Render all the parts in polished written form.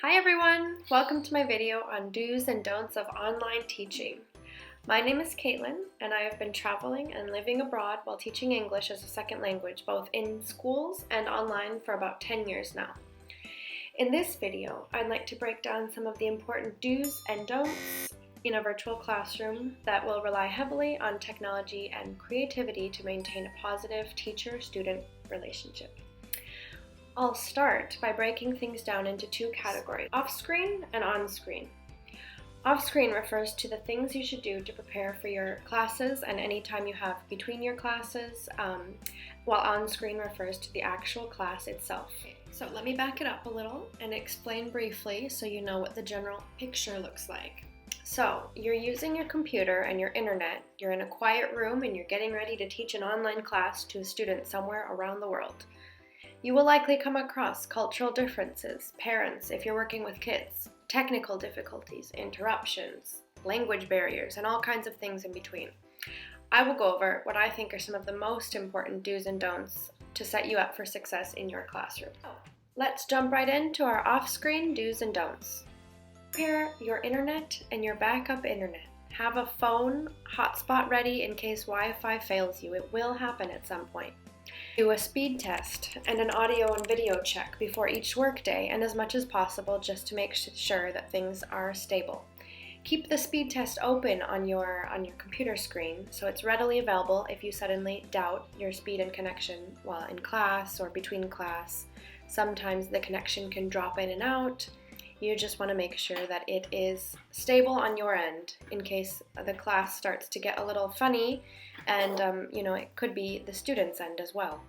Hi everyone! Welcome to my video on do's and don'ts of online teaching. My name is Caitlin and I have been traveling and living abroad while teaching English as a second language both in schools and online for about 10 years now. In this video, I'd like to break down some of the important do's and don'ts in a virtual classroom that will rely heavily on technology and creativity to maintain a positive teacher-student relationship. I'll start by breaking things down into two categories, off-screen and on-screen. Off-screen refers to the things you should do to prepare for your classes and any time you have between your classes, while on-screen refers to the actual class itself. So let me back it up a little and explain briefly so you know what the general picture looks like. So you're using your computer and your internet, you're in a quiet room and you're getting ready to teach an online class to a student somewhere around the world. You will likely come across cultural differences, parents if you're working with kids, technical difficulties, interruptions, language barriers, and all kinds of things in between. I will go over what I think are some of the most important do's and don'ts to set you up for success in your classroom. Let's jump right into our off-screen do's and don'ts. Prepare your internet and your backup internet. Have a phone hotspot ready in case Wi-Fi fails you. It will happen at some point. Do a speed test and an audio and video check before each workday and as much as possible just to make sure that things are stable. Keep the speed test open on your computer screen so it's readily available if you suddenly doubt your speed and connection while in class or between class. Sometimes the connection can drop in and out. You just want to make sure that it is stable on your end in case the class starts to get a little funny and it could be the student's end as well.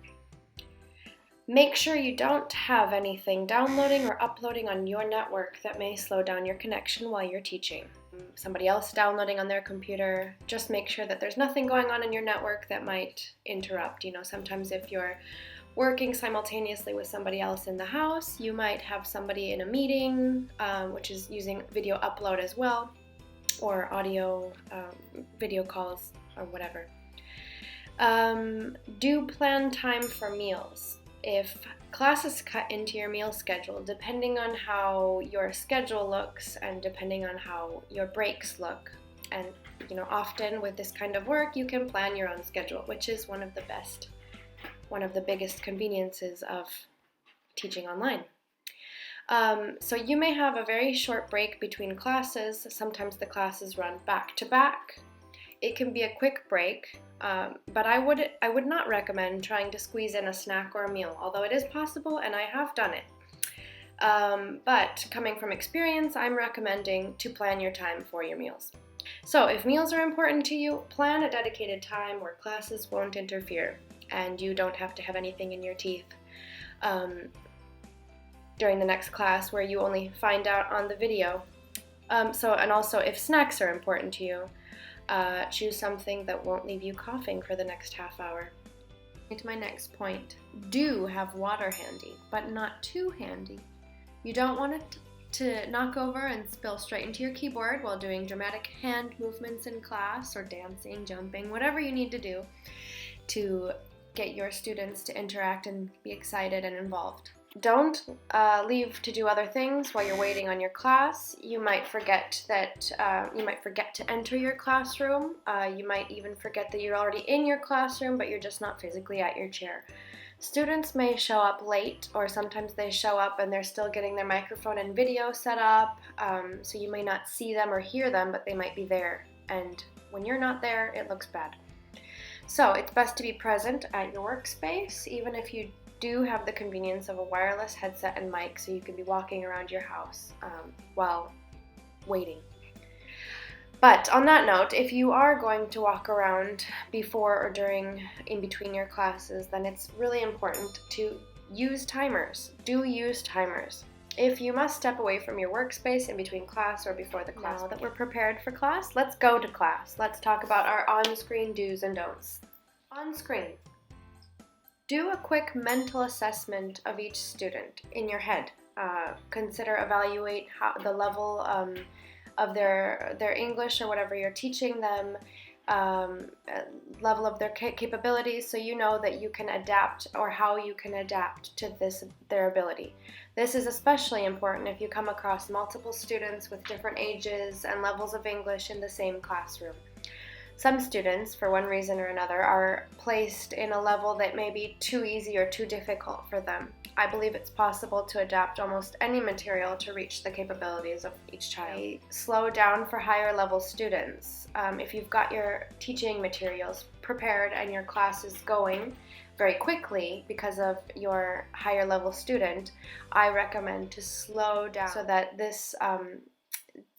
Make sure you don't have anything downloading or uploading on your network that may slow down your connection while you're teaching. Somebody else downloading on their computer, just make sure that there's nothing going on in your network that might interrupt. Sometimes if you're working simultaneously with somebody else in the house, you might have somebody in a meeting, which is using video upload as well, or audio, video calls, or whatever. Do plan time for meals. If classes cut into your meal schedule, depending on how your schedule looks and depending on how your breaks look, and often with this kind of work you can plan your own schedule, which is one of the biggest conveniences of teaching online. So you may have a very short break between classes. Sometimes the classes run back to back. It can be a quick break, but I would not recommend trying to squeeze in a snack or a meal, although it is possible and I have done it. But coming from experience, I'm recommending to plan your time for your meals. So if meals are important to you, plan a dedicated time where classes won't interfere and you don't have to have anything in your teeth during the next class where you only find out on the video. And also if snacks are important to you, choose something that won't leave you coughing for the next half hour. To my next point, do have water handy, but not too handy. You don't want it to knock over and spill straight into your keyboard while doing dramatic hand movements in class or dancing, jumping, whatever you need to do to get your students to interact and be excited and involved. Don't leave to do other things while you're waiting on your class. You might forget to enter your classroom. You might even forget that you're already in your classroom, but you're just not physically at your chair. Students may show up late, or sometimes they show up and they're still getting their microphone and video set up, so you may not see them or hear them, but they might be there. And when you're not there, it looks bad. So it's best to be present at your workspace, even if you do have the convenience of a wireless headset and mic so you can be walking around your house while waiting. But on that note, if you are going to walk around before or in between your classes, then it's really important to use timers. Do use timers. If you must step away from your workspace in between class or before the class. Now that we're prepared for class, let's go to class. Let's talk about our on-screen do's and don'ts. On-screen. Do a quick mental assessment of each student in your head. Evaluate the level of their English or whatever you're teaching them. level of their capabilities, so you know that you can adapt, or how you can adapt to their ability. This is especially important if you come across multiple students with different ages and levels of English in the same classroom. Some students, for one reason or another, are placed in a level that may be too easy or too difficult for them. I believe it's possible to adapt almost any material to reach the capabilities of each child. Slow down for higher level students. If you've got your teaching materials prepared and your class is going very quickly because of your higher level student, I recommend to slow down so that this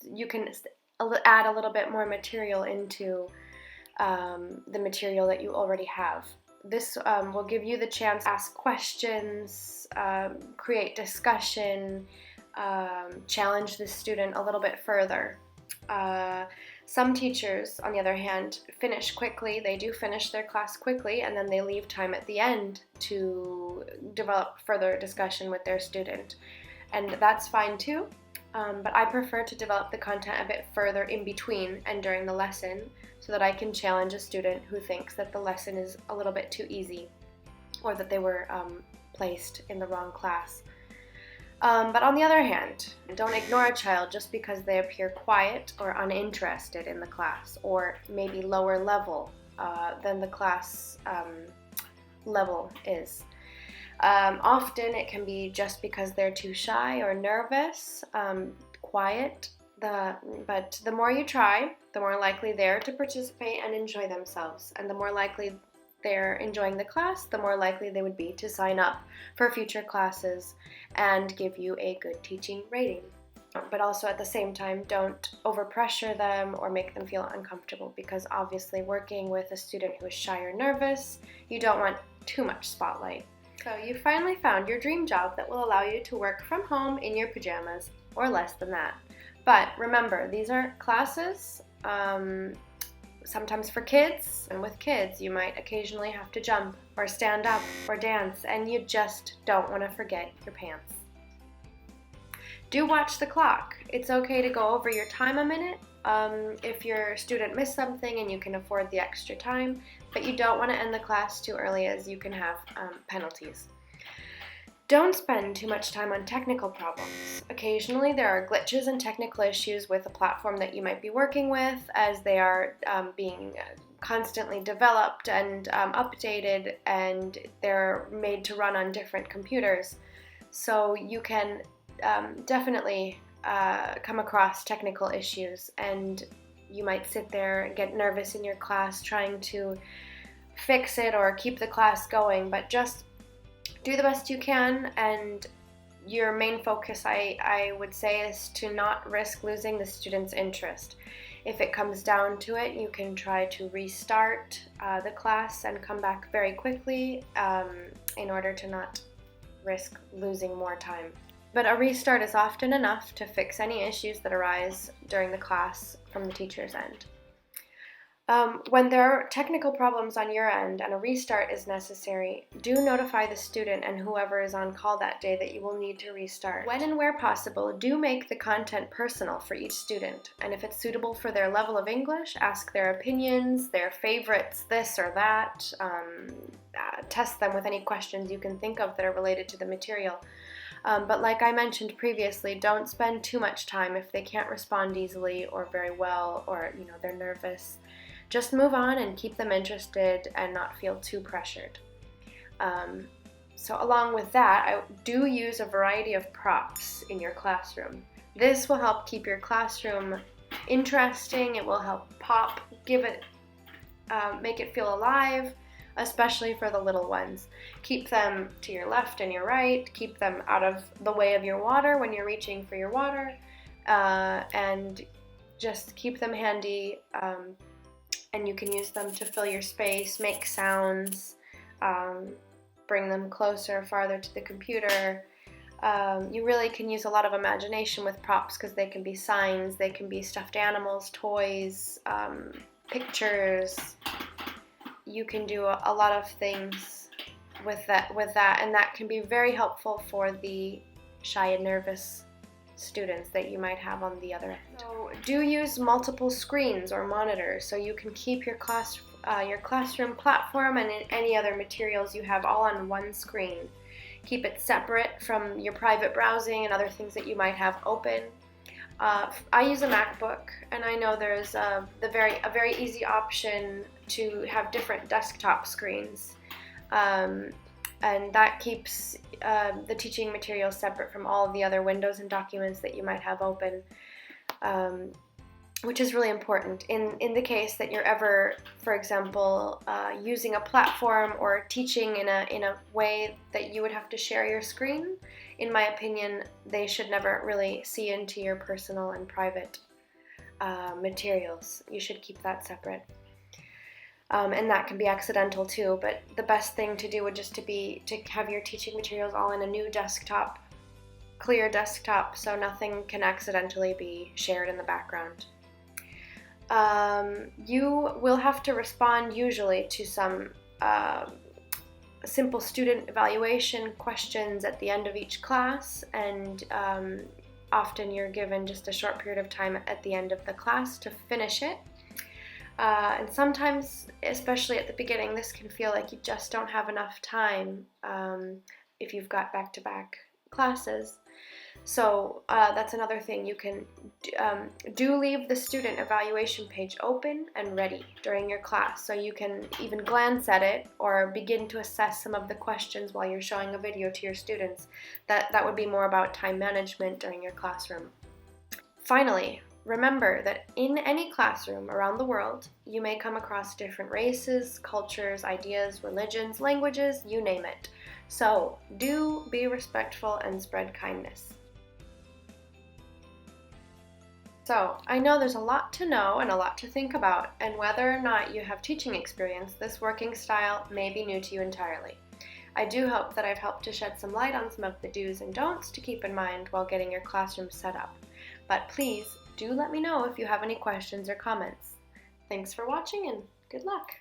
you can add a little bit more material into the material that you already have. This will give you the chance to ask questions, create discussion, challenge the student a little bit further. Some teachers, on the other hand, finish quickly. They do finish their class quickly, and then they leave time at the end to develop further discussion with their student. And that's fine too, but I prefer to develop the content a bit further in between and during the lesson, so that I can challenge a student who thinks that the lesson is a little bit too easy, or that they were placed in the wrong class. But on the other hand, don't ignore a child just because they appear quiet or uninterested in the class, or maybe lower level than the class level is. Often it can be just because they're too shy or nervous, quiet. But the more you try, the more likely they're to participate and enjoy themselves. And the more likely they're enjoying the class, the more likely they would be to sign up for future classes and give you a good teaching rating. But also at the same time, don't overpressure them or make them feel uncomfortable, because obviously working with a student who is shy or nervous, you don't want too much spotlight. So you finally found your dream job that will allow you to work from home in your pajamas, or less than that. But remember, these are classes, sometimes for kids, and with kids you might occasionally have to jump or stand up or dance, and you just don't want to forget your pants. Do watch the clock. It's okay to go over your time a minute if your student missed something and you can afford the extra time, but you don't want to end the class too early, as you can have penalties. Don't spend too much time on technical problems. Occasionally there are glitches and technical issues with a platform that you might be working with, as they are being constantly developed and updated, and they're made to run on different computers. So you can definitely come across technical issues, and you might sit there and get nervous in your class trying to fix it or keep the class going, but just do the best you can, and your main focus, I would say, is to not risk losing the student's interest. If it comes down to it, you can try to restart the class and come back very quickly in order to not risk losing more time. But a restart is often enough to fix any issues that arise during the class from the teacher's end. When there are technical problems on your end and a restart is necessary, do notify the student and whoever is on call that day that you will need to restart. When and where possible, do make the content personal for each student, and if it's suitable for their level of English, ask their opinions, their favorites, this or that. Test them with any questions you can think of that are related to the material. But like I mentioned previously, don't spend too much time if they can't respond easily or very well, or they're nervous. Just move on and keep them interested and not feel too pressured. So along with that, I do use a variety of props in your classroom. This will help keep your classroom interesting. It will help make it feel alive, especially for the little ones. Keep them to your left and your right. Keep them out of the way of your water when you're reaching for your water, and just keep them handy. And you can use them to fill your space, make sounds, bring them closer, farther to the computer. You really can use a lot of imagination with props, because they can be signs, they can be stuffed animals, toys, pictures. You can do a lot of things with that, and that can be very helpful for the shy and nervous students that you might have on the other end. So do use multiple screens or monitors so you can keep your classroom platform and any other materials you have all on one screen. Keep it separate from your private browsing and other things that you might have open. I use a MacBook, and I know there's a very easy option to have different desktop screens, and that keeps the teaching material separate from all of the other windows and documents that you might have open, which is really important in the case that you're ever, for example, using a platform or teaching in a way that you would have to share your screen. In my opinion, they should never really see into your personal and private materials. You should keep that separate. And that can be accidental too, but the best thing to do would just to have your teaching materials all in a new desktop, clear desktop, so nothing can accidentally be shared in the background. You will have to respond usually to some simple student evaluation questions at the end of each class, and often you're given just a short period of time at the end of the class to finish it. And sometimes, especially at the beginning, this can feel like you just don't have enough time if you've got back-to-back classes. So that's another thing. You can do leave the student evaluation page open and ready during your class, so you can even glance at it or begin to assess some of the questions while you're showing a video to your students. That would be more about time management during your classroom. Finally, remember that in any classroom around the world, you may come across different races, cultures, ideas, religions, languages, you name it. So do be respectful and spread kindness. So I know there's a lot to know and a lot to think about, and whether or not you have teaching experience, this working style may be new to you entirely. I do hope that I've helped to shed some light on some of the do's and don'ts to keep in mind while getting your classroom set up. But please do let me know if you have any questions or comments. Thanks for watching, and good luck!